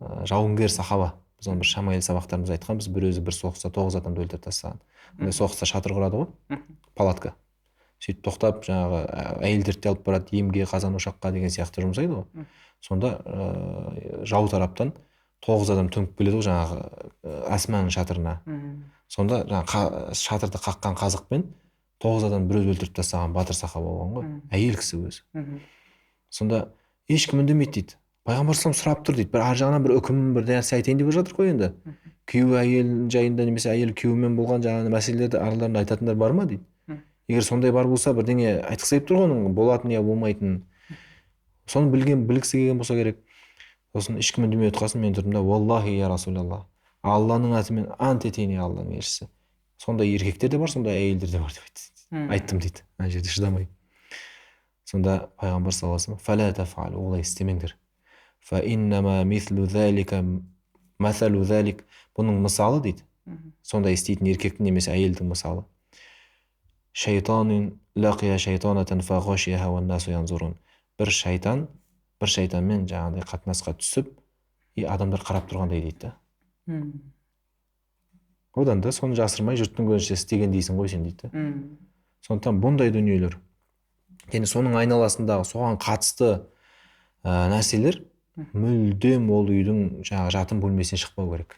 жауынгер сахаба. Біз оны бір Шамаил сабақтарымызда айтқанбыз, бір өзі бір соғыста 9 адамды өлтіріп тастаған. Соғыста шатыр құрады ғой, палатка. Сөйтіп тоқтап, жаңағы әйелдерді алып барады, емге, қазан ошаққа деген сияқты жұмсайды ғой. Сонда жау тараптан 9 адам төніп келеді ғой жаңағы Асманың шатырына. Сонда жаңағы шатырды қаққан қазықпен 9 адам біреуді өлтіріп тастаған батыр сахаба болған ғой, әйел кісі өзі. Сонда ешкім үндемейді дейді. Пайғамбар сұрап тұр дейді, бір ар жағынан бір үкім, бір нәрсе айтайын деп жатыр ғой енді. Күйеуі әйел жайында немесе әйел күйеуімен болған жаңағы мәселелерді араларында айтатындар бар ма дейді. Егер сондай бар болса, бірдеңе айтқысы келіп тұр ғой оның болатын я болмайтын. Соны білгісі келген болса керек. Сосын ешкім үндемей отқасын, мен тұрдым да: «Валлахи я Расулаллах, Алланың атымен ант етейін, Алланың елшісі, сондай еркектер де бар, сондай әйелдер де бар» деп айтты. Айттым дейді, ана жерде шыдамай. Сонда Пайғамбар саллаллаху алейхи вассалам: «Фала тафалу», олай істемеңдер. «Фа иннама мислу залика масалу залик», бұның мысалы дейді, сондай істейтін еркектің немесе әйелдің мысалы: «Шайтанин лақия шайтанатан фа ғашияха ва насу янзурун». Бір шайтанмен жаңағыдай қатынасқа түсіп, адамдар қарап тұрғандай дейді. Одан да соны жасырмай жұрттың көзінше істеген дейсің ғой сен дейді. Сондықтан бұндай дүниелер, және соның айналасындағы соған қатысты нәрселер мүлдем ол үйдің жаңағы жатын бөлмесінен шықпау керек.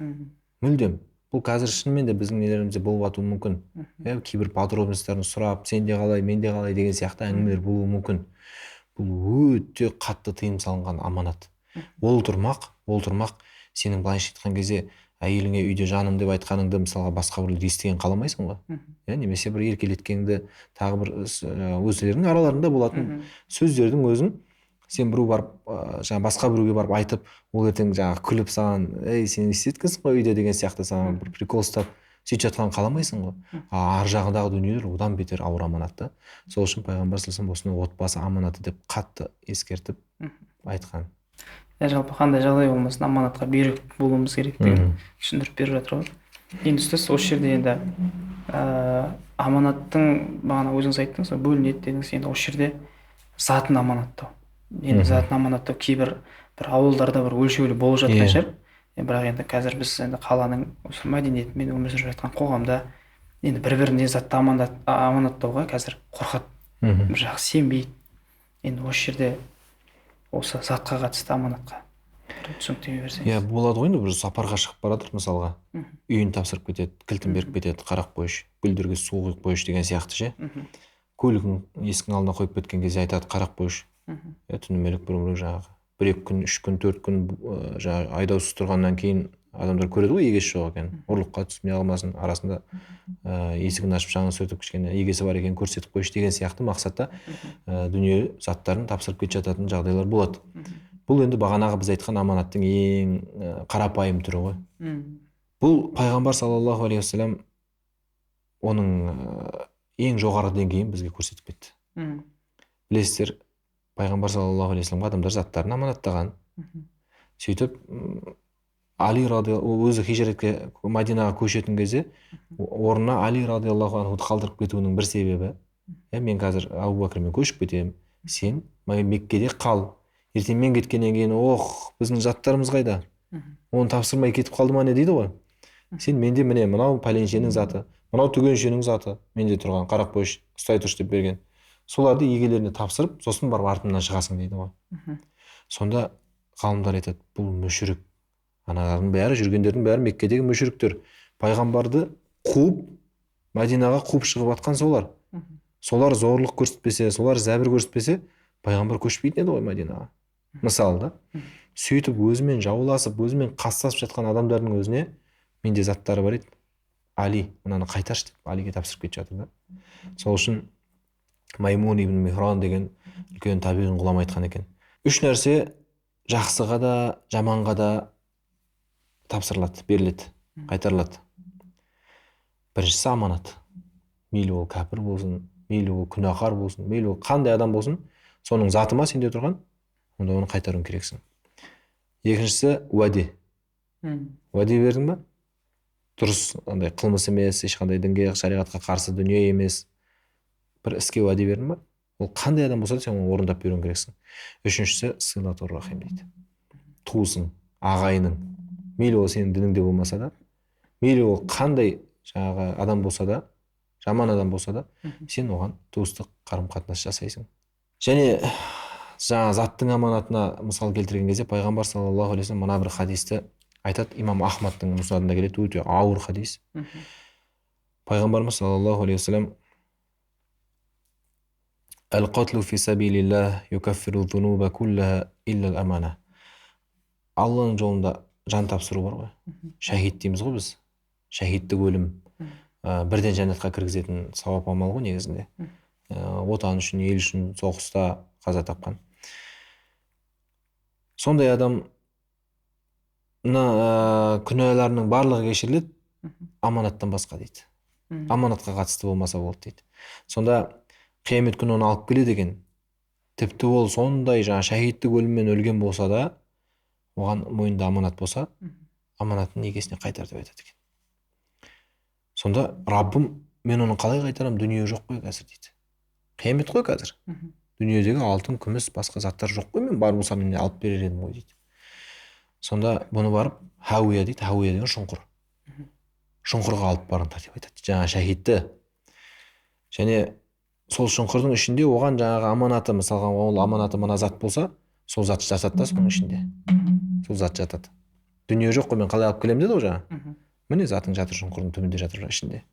Мүлдем. Бұл қазір шынымен де біздің нелерімізде болып жатуы мүмкін. Кейбір подробностьтарын сұрап, сенде қалай, менде қалай деген сияқты әңгімелер болуы мүмкін. Бұл өте қатты тыйым салынған аманат. Ол тұрмақ, сенің былайша айтқан кезде әйеліңе үйде жаным деп айтқаныңды мысалға басқа біреулер естіген қаламайсың ғой. Немесе бір еркелеткенді, тағы бір өздерінің араларында болатын сөздердің өзін сен біреу барып жаңағы басқа біреуге барып айтып, ол ертең жаңағы күліп саған, ей сен не істеткенсің ғой үйде деген сияқты саған бір прикол ұстап сөйтіп жатқанын қаламайсың ғой. Ар жағындағы дүниелер одан бетер ауыр аманат та. Сол үшін пайғамбар саллаллаху алейхи вассалам осыны отбасы аманаты деп қатты ескертіп айтқан. Жалпы қандай жағдай болмасын аманатқа берік болуымыз керек деген түсіндіріп беріп жатыр ғой. Енді ұстаз осы жерде енді аманаттың бағана өзіңіз айттыңыз ғой, бөлінеді дедіңіз. Енді осы жерде затын аманаттау. Енді затын аманаттау кейбір бір ауылдарда бір өлшеулі болып жатқан шығар. Бірақ енді қазір біз енді қаланың осы мәдениетімен өмір сүріп жатқан қоғамда енді бір-біріне затты аманаттауға қазір қорқады. Бір жағы сенбейді. Енді осы жерде осы затқа қатысты аманатқа түсініктеме берсеңіз. Болады ғой, енді бір сапарға шығып баратыр мысалға. Үйін тапсырып кетеді, кілтін беріп кетеді, қарап қойшы, гүлдерге су құйып қойшы деген сияқты ше. Көлігін есіктің алдына қойып кеткен кезде айтады, қарап қойшы. Түнемелік бір жаңағы 1-2 күн, 3 күн, 4 күн жаңағы айдаусыз тұрғаннан кейін адамдар көреді ғой егесі жоқ екен, ұрлыққа түсіп не қылмасын, арасында есігін ашып жаңа сөйтіп кішкене егесі бар екенін көрсетіп қойшы деген сияқты мақсатта дүние заттарын тапсырып кетіп жататын жағдайлар болады. Бұл енді бағанағы біз айтқан аманаттың ең қарапайым түрі ғой. Бұл пайғамбар саллаллаху алейхи вассалам оның ең жоғары деңгейін бізге көрсетіп кетті. Білесіздер, пайғамбар саллаллаху алейхи вассаламға адамдар заттарын аманаттаған. Сөйтіп Али өзі хижретке Мәдинаға көшетін кезде орнына Али радиаллаху анхуды қалдырып кетуінің бір себебі, мен қазір Абу Бәкірмен көшіп кетемін, сен Меккеде қал. Ертең мен кеткеннен кейін, біздің заттарымыз қайда? Оны тапсырмай кетіп қалды ма не дейді ғой. Сен менде міне мынау пәленшенің заты, мынау түгеншенің заты менде тұрған, қарап қойшы, ұстай тұршы деп берген. Соларды егелеріне тапсырып, сосын барып артымнан шығасың дейді ғой. Сонда ғалымдар айтады, бұл мүшірік. Аналардың бәрі, жүргендердің бәрі Меккедегі мүшіріктер. Пайғамбарды қуып, Мәдинаға қуып шығып атқан солар. Солар зорлық көрсетпесе, солар зәбір көрсетпесе, пайғамбар көшпейтін еді ғой Мәдинаға. Мысалы да, сөйтіп өзімен жауласып, өзімен қастасып жатқан адамдардың өзіне менде заттары бар еді. Али, мынаны қайтаршы деп Алиге тапсырып кетіп жатыр да. Сол үшін Маймун ибн Михран деген үлкен табиғин ғұлама айтқан екен. 3 нәрсе жақсыға да, жаманға да тапсырылады, беріледі, қайтарылады. Біріншісі аманат. Мейлі ол кәпір болсын, мейлі ол күнәһар болсын, мейлі ол қандай адам болсын, соның заты ма сенде тұрған, онда оны қайтаруың керексің. Екіншісі уәде. Уәде бердің ба? Дұрыс, андай қылмыс емес, ешқандай дінге, шариғатқа қарсы дүние емес. Бір іске уәде бердің ба? Ол қандай адам болса да сен оны орындап беруің керексің. Үшіншісі силатур рахим дейді. Туысың, ағайының. Мейлі ол сенің дініңде болмаса да, мейлі ол қандай жаңағы адам болса да, жаман адам болса да, сен оған туыстық қарым-қатынас жасайсың. Және жаңа заттың аманатына мысал келтірген кезде пайғамбар саллаллаху алейхи вассалам мына бір хадисті айтады, имам Ахмадтың мұснадында келеді, өте ауыр хадис. Пайғамбарымыз саллаллаху алейхи вассалам Әл-қатлу фи сабилиллах юкаффиру зунуба куллаха илля ал-амана. Алланың жолында жан тапсыру бар ғой. Шахид дейміз ғой біз. Шахидтік өлім бірден жәннатқа кіргізетін сауап амал ғой негізінде. Отан үшін, ел үшін соғыста қаза тапқан. Сондай адам күнәларының барлығы кешіріледі, аманаттан басқа дейді. Аманатқа қатысты болмаса болды дейді. Сонда қиямет күні оны алып келеді деген. Тіпті ол сондай жаңа шахидтік өліммен өлген болса да, оған мойнында аманат болса, аманаттың егесіне қайтар деп айтады екен. Сонда Раббым, мен оны қалай қайтарам? Дүние жоқ қой қазір дейді. Қиямет қой қазір. Дүниедегі алтын, күміс, басқа заттар жоқ қой, мен бар болса мен алып берер едім ғой дейді. Сонда бұны барып Хауия дейді, Хауия деген шұңқыр. Шұңқырға алып барыңдар деп айтады. Жаңа шахидті. Және сол шұңқырдың ішінде оған жаңағы аманаты, мысалға ол аманаты мына зат болса, сол зат жатады да соның ішінде. Сол зат жатады. Дүние жоқ қой, мен қалай алып келем деді ғой жаңа. Міне затың жатыр, шұңқырдың түбінде жатыр ішінде.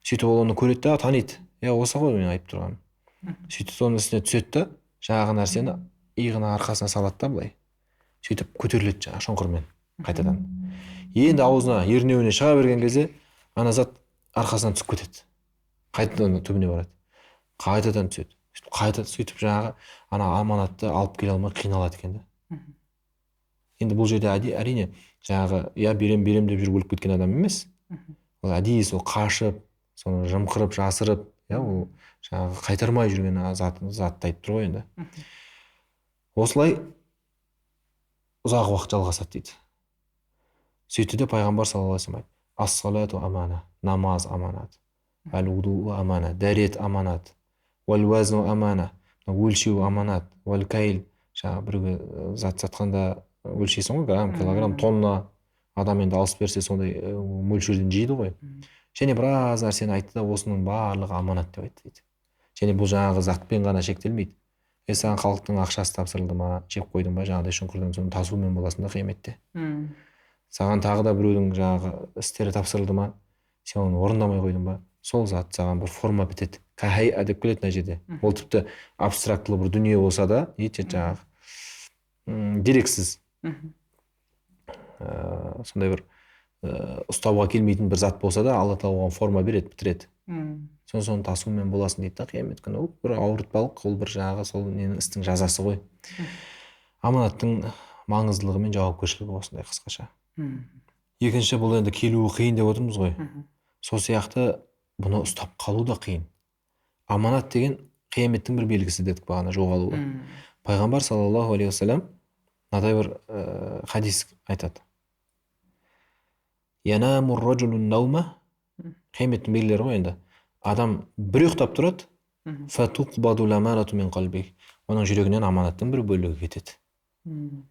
Сөйтіп ол оны көреді да, таниды. Осы ғой мен айтып тұрғаным. Сөйтіп соның үстіне түседі да, жаңағы нәрсені иығына арқасына салады да былай. Сөйтіп көтеріледі жаңағы шұңқырмен қайтадан. Енді аузына, ернеуіне шыға берген кезде, ана зат арқасынан түсіп кетеді. Қайтадан түбіне барады. Қайтадан түседі. сөйтіп жаңағы ана аманатты алып келе алмай қиналады екен да. Енді бұл жерде әрине жаңағы берем деп жүріп өліп кеткен адам емес. Ол әдейі сол қашып, соны жымқырып, жасырып, ол жаңағы қайтармай жүрген затты айтып тұр ғой енді. Осылай ұзақ уақыт жалғасады дейді. Сөйтті де пайғамбар саллаллаху алейхи вассалам ас-салату амана, намаз аманат, әл-уду амана, дәрет аманат, уәл-уазну амана, өлшеу аманат, уәл-кайл, жаңағы біреуге зат сатқанда өлшейсің ғой, грамм, килограмм, тонна, адам енді алыс берсе сондай мөлшерден жейді ғой. Және біраз нәрсені айтты да осының барлығы аманат деп айтты дейді. Және бұл жаңағы затпен ғана шектелмейді. Саған халықтың ақшасы тапсырылды ма, жеп қойдың ба, жаңағыдай шұңқырдан соны тасумен боласың да қияметте. Саған тағы да біреудің жаңағы істері тапсырылды ма, сен оны орындамай қойдың ба, сол зат саған бір форма бітеді. Кахайа деп келеді мына жерде. Ол тіпті абстрактылы бір дүние болса да, жаңағы дерексіз, сондай бір ұстауға келмейтін бір зат болса да, Алла тағала оған форма береді, бітіреді. Соны тасумен боласың дейді да қиямет күні. Ол бір ауыртпалық, ол бір жаңағы сол ненің істің жазасы ғой. Аманаттың маңыздылығы мен жауапкершілігі осындай қысқаша. Екінші, бұл енді келуі қиын деп отырмыз ғой. Сол сияқты бұны ұстап қалу да қиын. Аманат деген қияметтің бір белгісі дедік бағана, жоғалуы. Пайғамбар саллаллаху алейхи вассалам мынадай бір хадис айтады. Янамур раджулун наума, қияметтің белгілері ғой енді. Адам бір ұйықтап тұрады, фатуқбаду ламанату мин қалби, оның жүрегінен аманаттың бір бөлігі кетеді.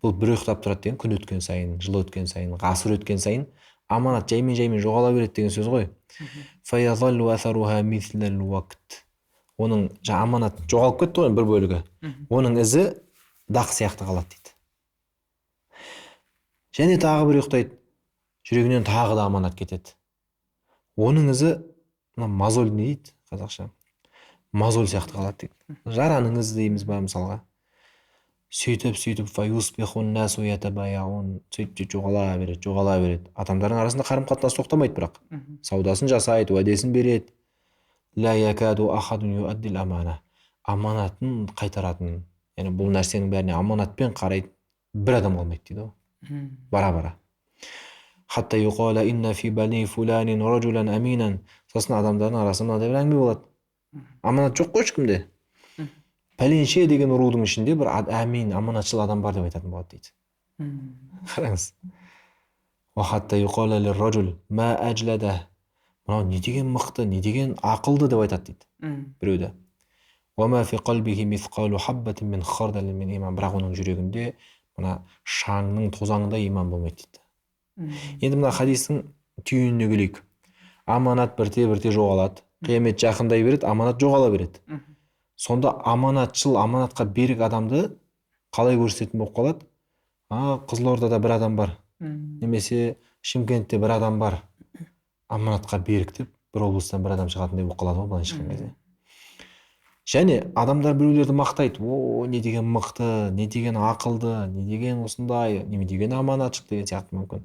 Бұл бір ұйықтап тұрады деген күн өткен сайын, жыл өткен сайын, ғасыр өткен сайын аманат жаймен жоғала береді деген сөз ғой. Фаязаллу асаруха мислал уақт. Оның аманат жоғалып кетті ғой бір бөлігі. Оның ізі дақ сияқты қалады дейді. Және тағы бір ұйықтайды, жүрегінен тағы да аманат кетеді. Оның ізі мозоль не дейді қазақша? Мозоль сияқты қалады дейді. Жараның ізі дейміз ба мысалға. Сөйтіп фаюсбихун насу ятабаяун, сөйтіп жоғала береді. Адамдардың арасында қарым-қатынас тоқтамайды, бірақ саудасын жасайды, уәдесін береді. Ла якаду ахадун юаддил амана. Аманатын қайтаратын, яғни бұл нәрсенің бәріне аманатпен қарайды, бір адам қалмайды дейді ғой. Бара-бара. Хатта юқала инна фи бани фуланин раджулан аминан. Сосын адамдардың арасында мынадай бір әңгіме болады. Аманат жоқ қой ешкімде. Пәленше деген рудың ішінде бір әмин, аманатшыл адам бар деп айтатын болады дейді. Қараңыз. Уахатта юқала лир-раджул ма ажлада. Мынау не деген мықты, не деген ақылды деп айтады дейді біреуді. Уама фи қалбихи мисқалу хаббатин мин хардалин мин иман. Бірақ оның жүрегінде мына шаңның тозаңында иман болмайды дейді. Енді мына хадистің түйініне келейік. Аманат бірте-бірте жоғалады. Қиямет жақындай береді, аманат жоғала береді. Сонда аманатшыл, аманатқа берік адамды қалай көрсететін болып қалады? Қызылордада бір адам бар, немесе Шымкентте бір адам бар, аманатқа берік деп бір облыстан бір адам шығатындай болып қалады ғой былай шыққан кезде. Және адамдар біреулерді мақтайды. Не деген мықты, не деген ақылды, не деген осындай, не деген аманатшыл деген сияқты мүмкін.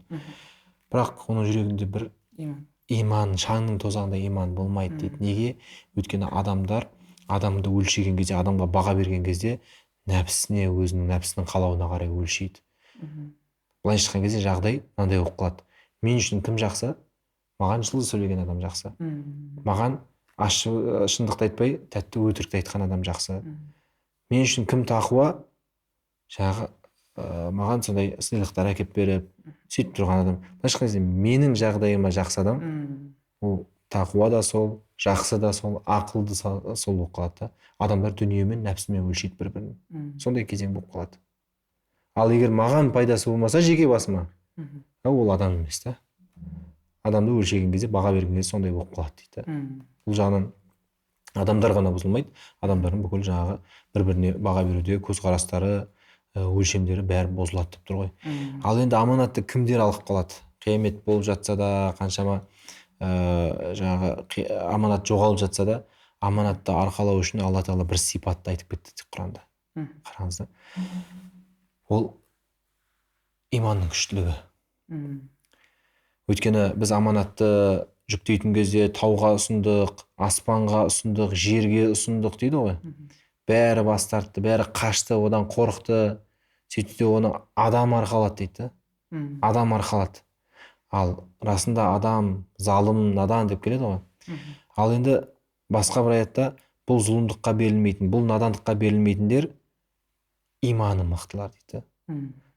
Бірақ оның жүрегінде бір иман, шаңның тозаңында иман болмайды дейді. Неге? Өйткені адамдар адамды өлшеген кезде, адамға баға берген кезде нәпсісіне, өзінің нәпсінің қалауына қарай өлшейді. Былай шыққан кезде жағдай мынандай болып қалады. Мен үшін кім жақсы? Маған жылы сөйлеген адам жақсы. Маған шындықты айтпай, тәтті өтірікті айтқан адам жақсы. Мен үшін кім тақуа? Маған сондай сыйлықтар әкеп беріп, сөйтіп тұрған адам. Былай шыққан кезде менің жағдайыма жақсы адам, ол тақуа да сол, жақсы да сол, ақылды сол болып қалады. Адамдар дүниемен, нәпсімен өлшейді бір-бірін. Сондай кезең болып қалады. Ал егер маған пайдасы болмаса жеке басыма, ол адам емес та. Адамды өлшеген кезде, баға берген кезде сондай болып қалады дейді. Бұл жағынан адамдар ғана бұзылмайды, адамдардың бүкіл жаңағы бір-біріне баға беруде көзқарастары, өлшемдері бәрі бұзылады деп тұр ғой. Ал енді аманатты кімдер алып қалады? Қиямет болып жатса да, қаншама жаңағы аманат жоғалып жатса да, аманатты арқалау үшін Алла тағала бір сипатты айтып кетті деп Құранда. Қараңыздар. Ол иманның күштілігі. Өйткені біз аманатты жүктейтін кезде тауға ұсындық, аспанға ұсындық, жерге ұсындық дейді ғой. бәрі бас тартты, бәрі қашты, одан қорықты. Сөйтті оны адам арқалады дейді. Адам арқалады. Ал расында адам залым, надан деп келеді ғой. Ал енді басқа бір аятта бұл зұлымдыққа берілмейтін, бұл надандыққа берілмейтіндер иманы мықтылар дейді.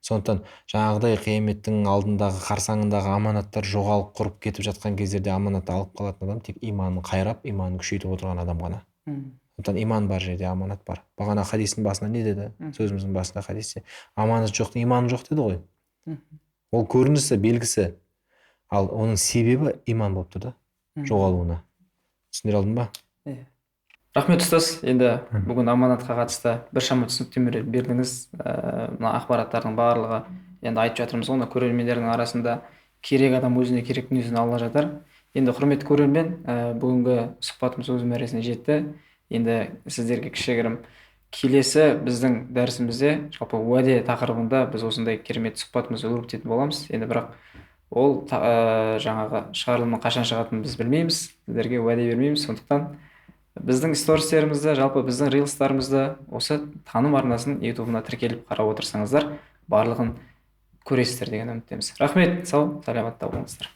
Сондықтан жаңағыдай қияметтің алдындағы қарсаңындағы аманаттар жоғалып құрып кетіп жатқан кездерде аманатты алып қалатын адам тек иманын қайрап, иманын күшейтіп отырған адам ғана. Сондықтан иман бар жерде аманат бар. Бағана хадистің басында не деді? Сөзіміздің басында хадисте аманат жоқтың иманы жоқ деді ғой. Ол көрінісі, белгісі. Ал оның себебі иман болып тұр да, жоғалуына. Түсіндіре алдың ба? Рахмет ұстаз. Енді бүгін аманатқа қатысты біршама түсініктеме бердіңіз. Мына ақпараттардың барлығы енді айтып жатырмыз ғой, көрермендердің арасында керек адам өзіне керек дүниесін алла жатар. Енді құрметті көрермен, бүгінгі сұхбатымыз өз мәресіне жетті. Енді сіздерге кішігірім келесі біздің дәрісімізде жалпы уәде тақырыбында біз осындай керемет сұхбатымызды өрбітетін боламыз. Енді бірақ ол жаңағы шығарылымның қашан шығатынын біз білмейміз, сіздерге уәде бермейміз. Сондықтан біздің стористерімізді, жалпы біздің рилстарымызды осы таным арнасының ютубына тіркеліп қарап отырсаңыздар, барлығын көресіздер деген үміттеміз. Рахмет, сау, саламатта болыңыздар.